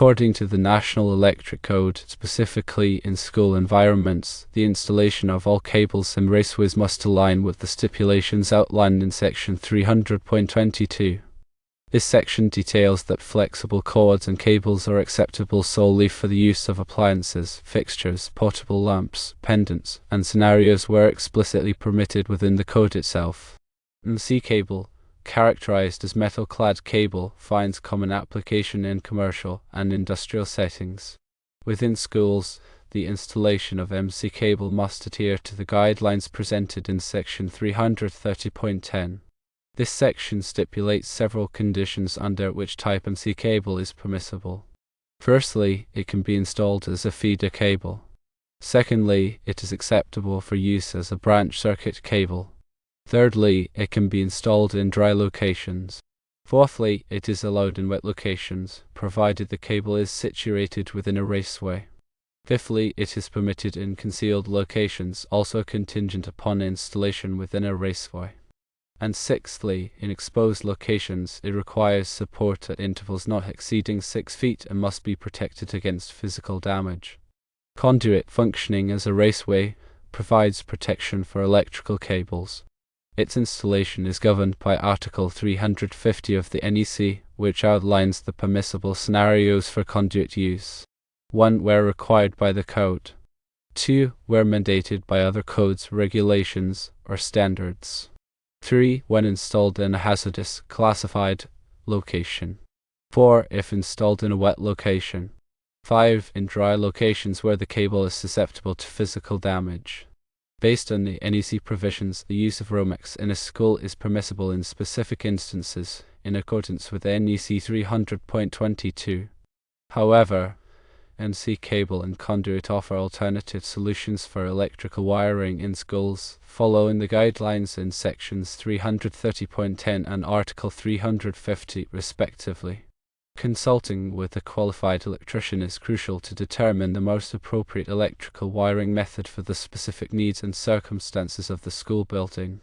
According to the National Electric Code, specifically in school environments, the installation of all cables and raceways must align with the stipulations outlined in Section 300.22. This section details that flexible cords and cables are acceptable solely for the use of appliances, fixtures, portable lamps, pendants, and scenarios where explicitly permitted within the code itself. NEC cable, characterized as metal-clad cable, finds common application in commercial and industrial settings. Within schools, the installation of NEC cable must adhere to the guidelines presented in Section 330.10. This section stipulates several conditions under which type NEC cable is permissible. Firstly, it can be installed as a feeder cable. Secondly, it is acceptable for use as a branch circuit cable. Thirdly, it can be installed in dry locations. Fourthly, it is allowed in wet locations, provided the cable is situated within a raceway. Fifthly, it is permitted in concealed locations, also contingent upon installation within a raceway. And sixthly, in exposed locations, it requires support at intervals not exceeding 6 feet and must be protected against physical damage. Conduit, functioning as a raceway, provides protection for electrical cables. Its installation is governed by Article 350 of the NEC, which outlines the permissible scenarios for conduit use. 1. Where required by the code. 2. Where mandated by other codes, regulations, or standards. 3. When installed in a hazardous, classified location. 4. If installed in a wet location. 5. In dry locations where the cable is susceptible to physical damage. Based on the NEC provisions, the use of Romex in a school is permissible in specific instances, in accordance with NEC 300.22. However, NEC cable and conduit offer alternative solutions for electrical wiring in schools, following the guidelines in Sections 330.10 and Article 350, respectively. Consulting with a qualified electrician is crucial to determine the most appropriate electrical wiring method for the specific needs and circumstances of the school building.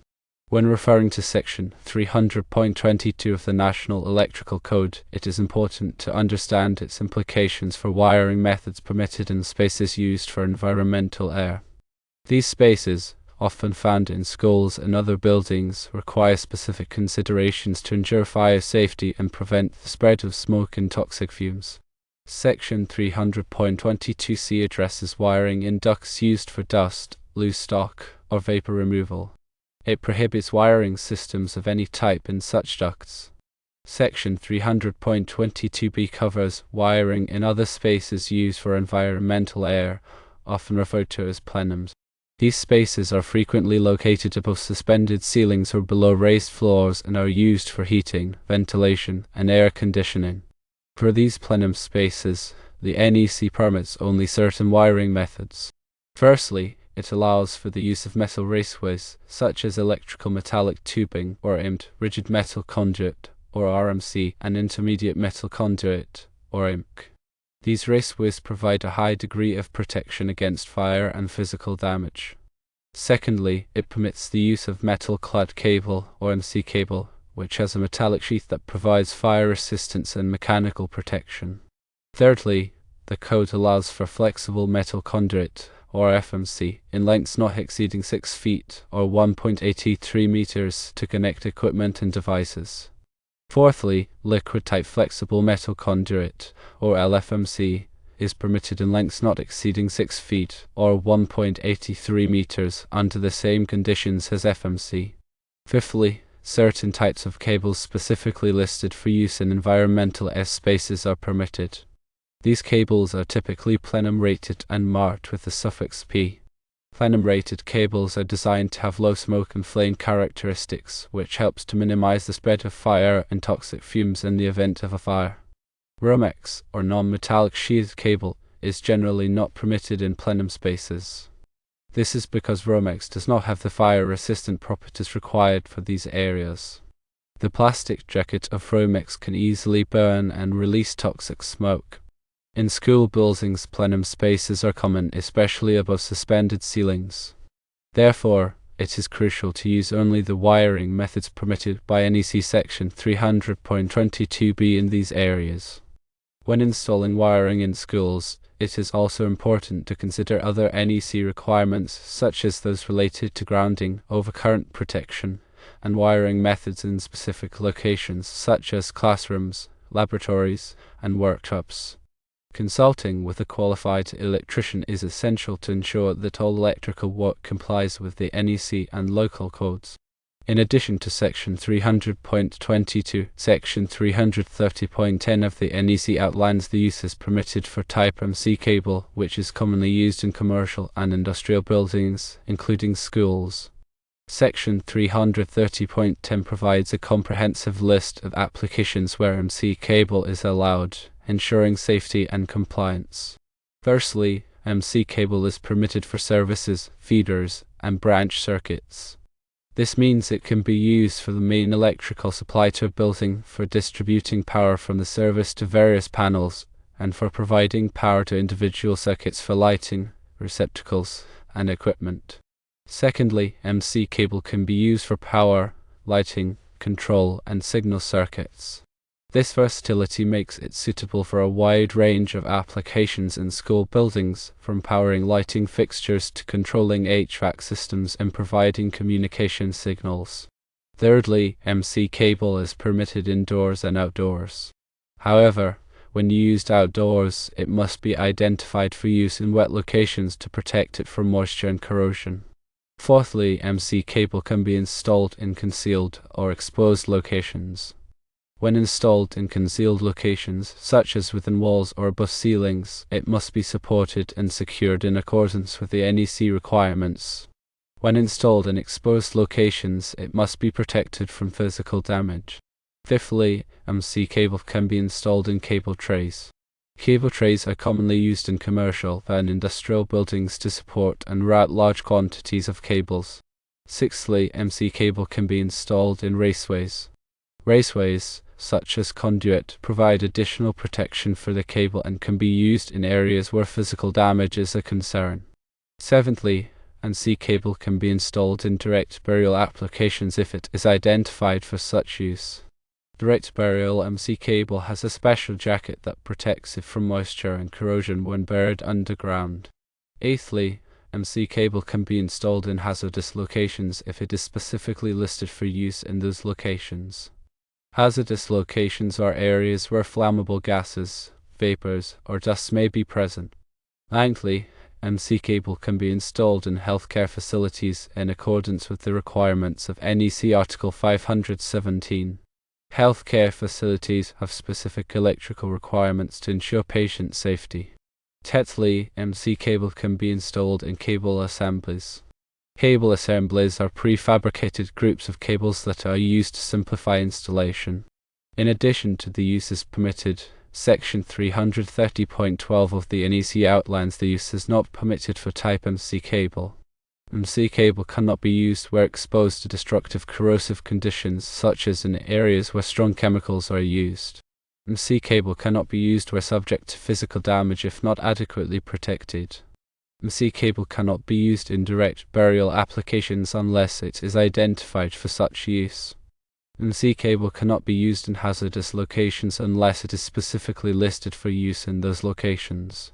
When referring to Section 300.22 of the National Electrical Code, it is important to understand its implications for wiring methods permitted in spaces used for environmental air. These spaces, often found in schools and other buildings, require specific considerations to ensure fire safety and prevent the spread of smoke and toxic fumes. Section 300.22c addresses wiring in ducts used for dust, loose stock, or vapor removal. It prohibits wiring systems of any type in such ducts. Section 300.22b covers wiring in other spaces used for environmental air, often referred to as plenums. These spaces are frequently located above suspended ceilings or below raised floors and are used for heating, ventilation, and air conditioning. For these plenum spaces, the NEC permits only certain wiring methods. Firstly, it allows for the use of metal raceways, such as electrical metallic tubing or IMT, rigid metal conduit, or RMC, and intermediate metal conduit, or IMC. These raceways provide a high degree of protection against fire and physical damage. Secondly, it permits the use of metal-clad cable, or NEC cable, which has a metallic sheath that provides fire resistance and mechanical protection. Thirdly, the code allows for flexible metal conduit, or FMC, in lengths not exceeding 6 feet, or 1.83 meters, to connect equipment and devices. Fourthly, liquid-type flexible metal conduit, or LFMC, is permitted in lengths not exceeding 6 feet, or 1.83 meters, under the same conditions as FMC. Fifthly, certain types of cables specifically listed for use in environmental S spaces are permitted. These cables are typically plenum-rated and marked with the suffix P. Plenum-rated cables are designed to have low smoke and flame characteristics, which helps to minimize the spread of fire and toxic fumes in the event of a fire. Romex, or non-metallic sheathed cable, is generally not permitted in plenum spaces. This is because Romex does not have the fire-resistant properties required for these areas. The plastic jacket of Romex can easily burn and release toxic smoke. In school buildings, plenum spaces are common, especially above suspended ceilings. Therefore, it is crucial to use only the wiring methods permitted by NEC Section 300.22b in these areas. When installing wiring in schools, it is also important to consider other NEC requirements such as those related to grounding, overcurrent protection, and wiring methods in specific locations such as classrooms, laboratories, and workshops. Consulting with a qualified electrician is essential to ensure that all electrical work complies with the NEC and local codes. In addition to Section 300.22, Section 330.10 of the NEC outlines the uses permitted for Type MC cable, which is commonly used in commercial and industrial buildings, including schools. Section 330.10 provides a comprehensive list of applications where MC cable is allowed, ensuring safety and compliance. Firstly, MC cable is permitted for services, feeders, and branch circuits. This means it can be used for the main electrical supply to a building, for distributing power from the service to various panels, and for providing power to individual circuits for lighting, receptacles, and equipment. Secondly, MC cable can be used for power, lighting, control, and signal circuits. This versatility makes it suitable for a wide range of applications in school buildings, from powering lighting fixtures to controlling HVAC systems and providing communication signals. Thirdly, MC cable is permitted indoors and outdoors. However, when used outdoors, it must be identified for use in wet locations to protect it from moisture and corrosion. Fourthly, MC cable can be installed in concealed or exposed locations. When installed in concealed locations, such as within walls or above ceilings, it must be supported and secured in accordance with the NEC requirements. When installed in exposed locations, it must be protected from physical damage. Fifthly, MC cable can be installed in cable trays. Cable trays are commonly used in commercial and industrial buildings to support and route large quantities of cables. Sixthly, MC cable can be installed in raceways. Raceways, such as Conduit, provide additional protection for the cable and can be used in areas where physical damage is a concern. Seventhly, MC cable can be installed in direct burial applications if it is identified for such use. Direct burial MC cable has a special jacket that protects it from moisture and corrosion when buried underground. Eighthly, MC cable can be installed in hazardous locations if it is specifically listed for use in those locations. Hazardous locations are areas where flammable gases, vapors, or dust may be present. Ninthly, MC cable can be installed in healthcare facilities in accordance with the requirements of NEC Article 517. Healthcare facilities have specific electrical requirements to ensure patient safety. Tenthly, MC cable can be installed in cable assemblies. Cable assemblies are prefabricated groups of cables that are used to simplify installation. In addition to the uses permitted, Section 330.12 of the NEC outlines the uses not permitted for Type MC cable. MC cable cannot be used where exposed to destructive corrosive conditions, such as in areas where strong chemicals are used. MC cable cannot be used where subject to physical damage if not adequately protected. MC cable cannot be used in direct burial applications unless it is identified for such use. MC cable cannot be used in hazardous locations unless it is specifically listed for use in those locations.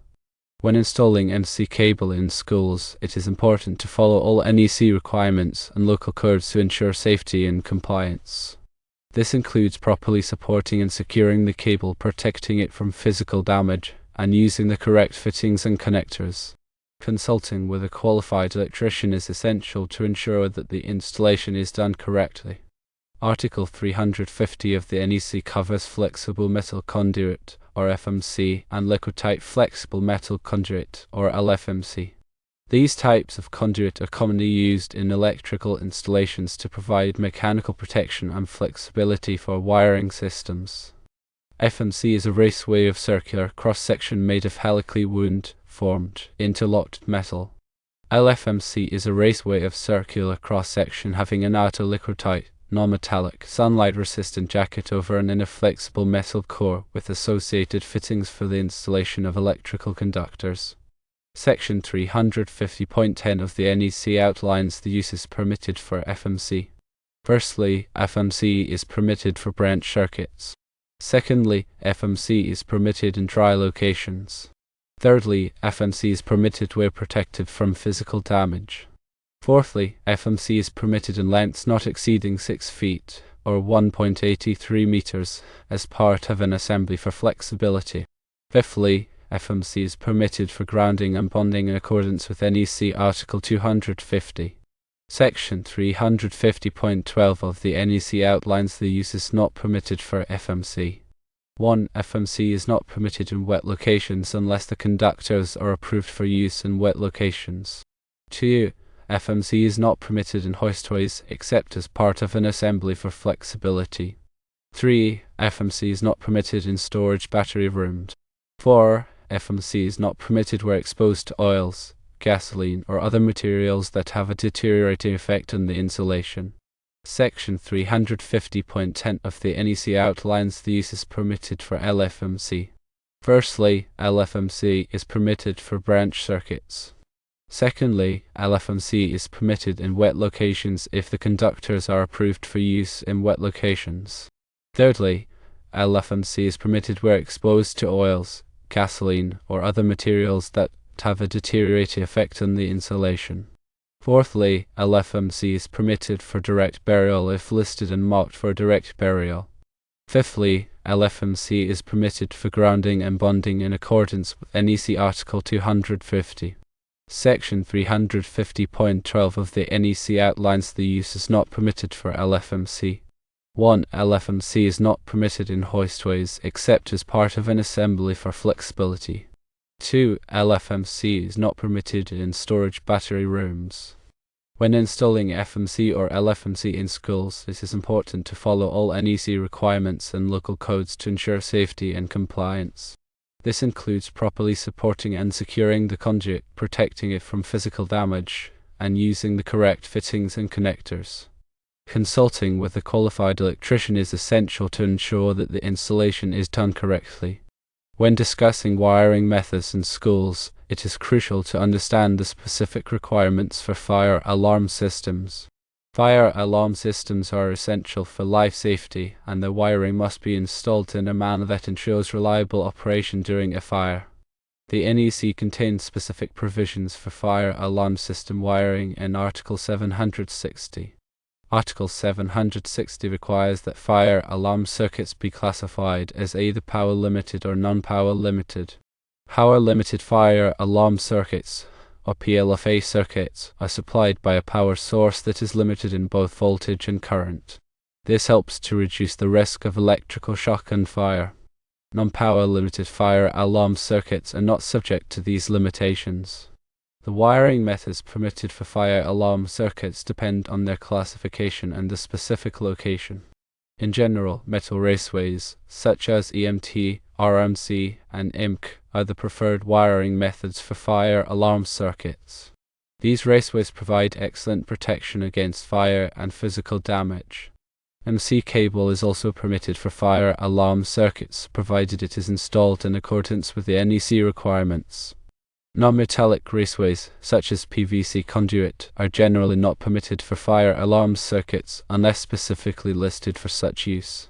When installing MC cable in schools, it is important to follow all NEC requirements and local codes to ensure safety and compliance. This includes properly supporting and securing the cable, protecting it from physical damage, and using the correct fittings and connectors. Consulting with a qualified electrician is essential to ensure that the installation is done correctly. Article 350 of the NEC covers flexible metal conduit, or FMC, and liquid-tight flexible metal conduit, or LFMC. These types of conduit are commonly used in electrical installations to provide mechanical protection and flexibility for wiring systems. FMC is a raceway of circular cross-section made of helically wound-formed, interlocked metal. LFMC is a raceway of circular cross-section having an outer liquid-tight, non-metallic, sunlight-resistant jacket over an inner flexible metal core with associated fittings for the installation of electrical conductors. Section 350.10 of the NEC outlines the uses permitted for FMC. Firstly, FMC is permitted for branch circuits. Secondly, FMC is permitted in dry locations. Thirdly, FMC is permitted where protected from physical damage. Fourthly, FMC is permitted in lengths not exceeding 6 feet, or 1.83 meters, as part of an assembly for flexibility. Fifthly, FMC is permitted for grounding and bonding in accordance with NEC Article 250. Section 350.12 of the NEC outlines the uses not permitted for FMC. 1. FMC is not permitted in wet locations unless the conductors are approved for use in wet locations. 2. FMC is not permitted in hoistways except as part of an assembly for flexibility. 3. FMC is not permitted in storage battery rooms. 4. FMC is not permitted where exposed to oils, gasoline, or other materials that have a deteriorating effect on the insulation. Section 350.10 of the NEC outlines the uses permitted for LFMC. Firstly, LFMC is permitted for branch circuits. Secondly, LFMC is permitted in wet locations if the conductors are approved for use in wet locations. Thirdly, LFMC is permitted where exposed to oils, gasoline, or other materials that have a deteriorating effect on the insulation. Fourthly, LFMC is permitted for direct burial if listed and marked for direct burial. Fifthly, LFMC is permitted for grounding and bonding in accordance with NEC Article 250. Section 350.12 of the NEC outlines the uses not permitted for LFMC. 1. LFMC is not permitted in hoistways except as part of an assembly for flexibility. 2. LFMC is not permitted in storage battery rooms. When installing FMC or LFMC in schools, it is important to follow all NEC requirements and local codes to ensure safety and compliance. This includes properly supporting and securing the conduit, protecting it from physical damage, and using the correct fittings and connectors. Consulting with a qualified electrician is essential to ensure that the installation is done correctly. When discussing wiring methods in schools, it is crucial to understand the specific requirements for fire alarm systems. Fire alarm systems are essential for life safety, and their wiring must be installed in a manner that ensures reliable operation during a fire. The NEC contains specific provisions for fire alarm system wiring in Article 760. Article 760 requires that fire alarm circuits be classified as either power limited or non-power limited. Power limited fire alarm circuits, or PLFA circuits, are supplied by a power source that is limited in both voltage and current. This helps to reduce the risk of electrical shock and fire. Non-power limited fire alarm circuits are not subject to these limitations. The wiring methods permitted for fire alarm circuits depend on their classification and the specific location. In general, metal raceways, such as EMT, RMC, and IMC, are the preferred wiring methods for fire alarm circuits. These raceways provide excellent protection against fire and physical damage. MC cable is also permitted for fire alarm circuits, provided it is installed in accordance with the NEC requirements. Non-metallic raceways, such as PVC conduit, are generally not permitted for fire alarm circuits unless specifically listed for such use.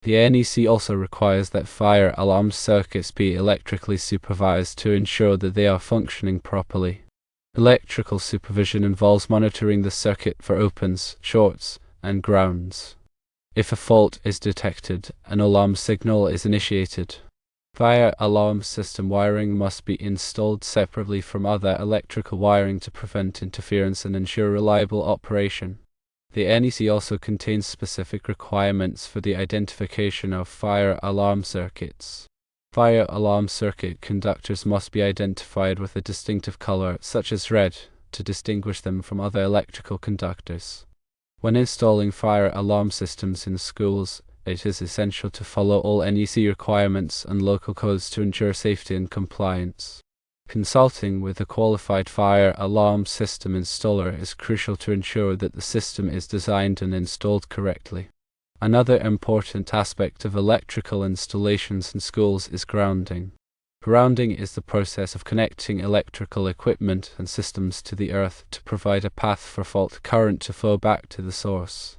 The NEC also requires that fire alarm circuits be electrically supervised to ensure that they are functioning properly. Electrical supervision involves monitoring the circuit for opens, shorts, and grounds. If a fault is detected, an alarm signal is initiated. Fire alarm system wiring must be installed separately from other electrical wiring to prevent interference and ensure reliable operation. The NEC also contains specific requirements for the identification of fire alarm circuits. Fire alarm circuit conductors must be identified with a distinctive color, such as red, to distinguish them from other electrical conductors. When installing fire alarm systems in schools, it is essential to follow all NEC requirements and local codes to ensure safety and compliance. Consulting with a qualified fire alarm system installer is crucial to ensure that the system is designed and installed correctly. Another important aspect of electrical installations in schools is grounding. Grounding is the process of connecting electrical equipment and systems to the earth to provide a path for fault current to flow back to the source.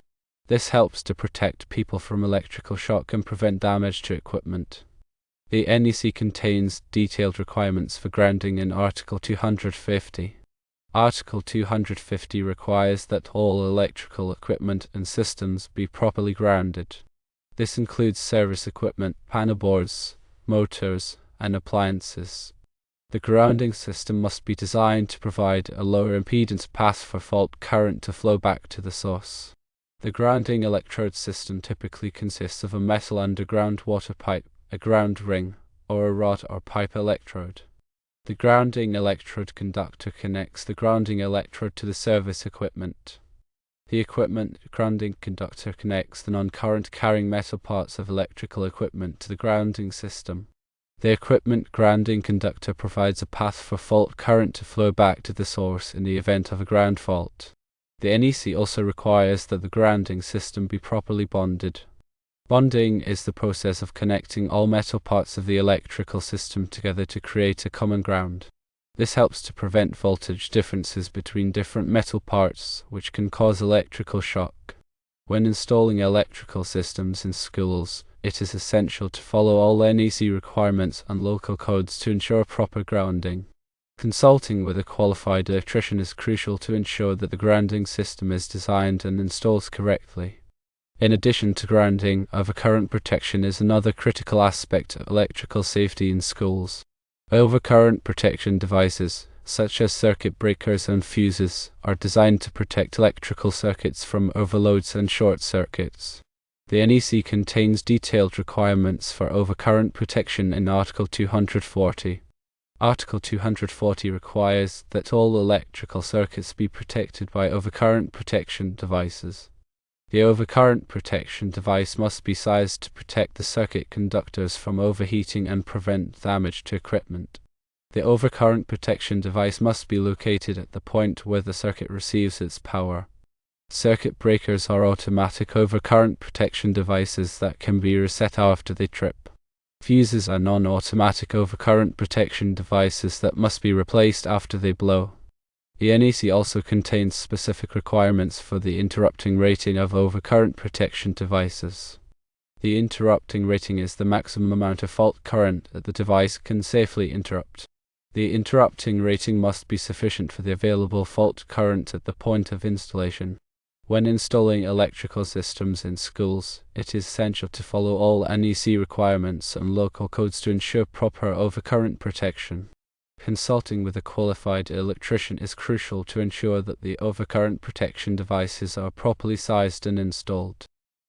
This helps to protect people from electrical shock and prevent damage to equipment. The NEC contains detailed requirements for grounding in Article 250. Article 250 requires that all electrical equipment and systems be properly grounded. This includes service equipment, panel boards, motors, and appliances. The grounding system must be designed to provide a lower impedance path for fault current to flow back to the source. The grounding electrode system typically consists of a metal underground water pipe, a ground ring, or a rod or pipe electrode. The grounding electrode conductor connects the grounding electrode to the service equipment. The equipment grounding conductor connects the non-current carrying metal parts of electrical equipment to the grounding system. The equipment grounding conductor provides a path for fault current to flow back to the source in the event of a ground fault. The NEC also requires that the grounding system be properly bonded. Bonding is the process of connecting all metal parts of the electrical system together to create a common ground. This helps to prevent voltage differences between different metal parts, which can cause electrical shock. When installing electrical systems in schools, it is essential to follow all NEC requirements and local codes to ensure proper grounding. Consulting with a qualified electrician is crucial to ensure that the grounding system is designed and installed correctly. In addition to grounding, overcurrent protection is another critical aspect of electrical safety in schools. Overcurrent protection devices, such as circuit breakers and fuses, are designed to protect electrical circuits from overloads and short circuits. The NEC contains detailed requirements for overcurrent protection in Article 240. Article 240 requires that all electrical circuits be protected by overcurrent protection devices. The overcurrent protection device must be sized to protect the circuit conductors from overheating and prevent damage to equipment. The overcurrent protection device must be located at the point where the circuit receives its power. Circuit breakers are automatic overcurrent protection devices that can be reset after they trip. Fuses are non-automatic overcurrent protection devices that must be replaced after they blow. The NEC also contains specific requirements for the interrupting rating of overcurrent protection devices. The interrupting rating is the maximum amount of fault current that the device can safely interrupt. The interrupting rating must be sufficient for the available fault current at the point of installation. When installing electrical systems in schools, it is essential to follow all NEC requirements and local codes to ensure proper overcurrent protection. Consulting with a qualified electrician is crucial to ensure that the overcurrent protection devices are properly sized and installed.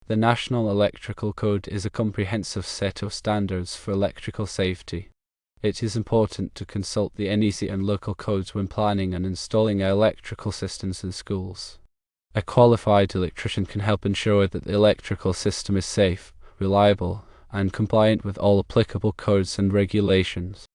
The National Electrical Code is a comprehensive set of standards for electrical safety. It is important to consult the NEC and local codes when planning and installing electrical systems in schools. A qualified electrician can help ensure that the electrical system is safe, reliable, and compliant with all applicable codes and regulations.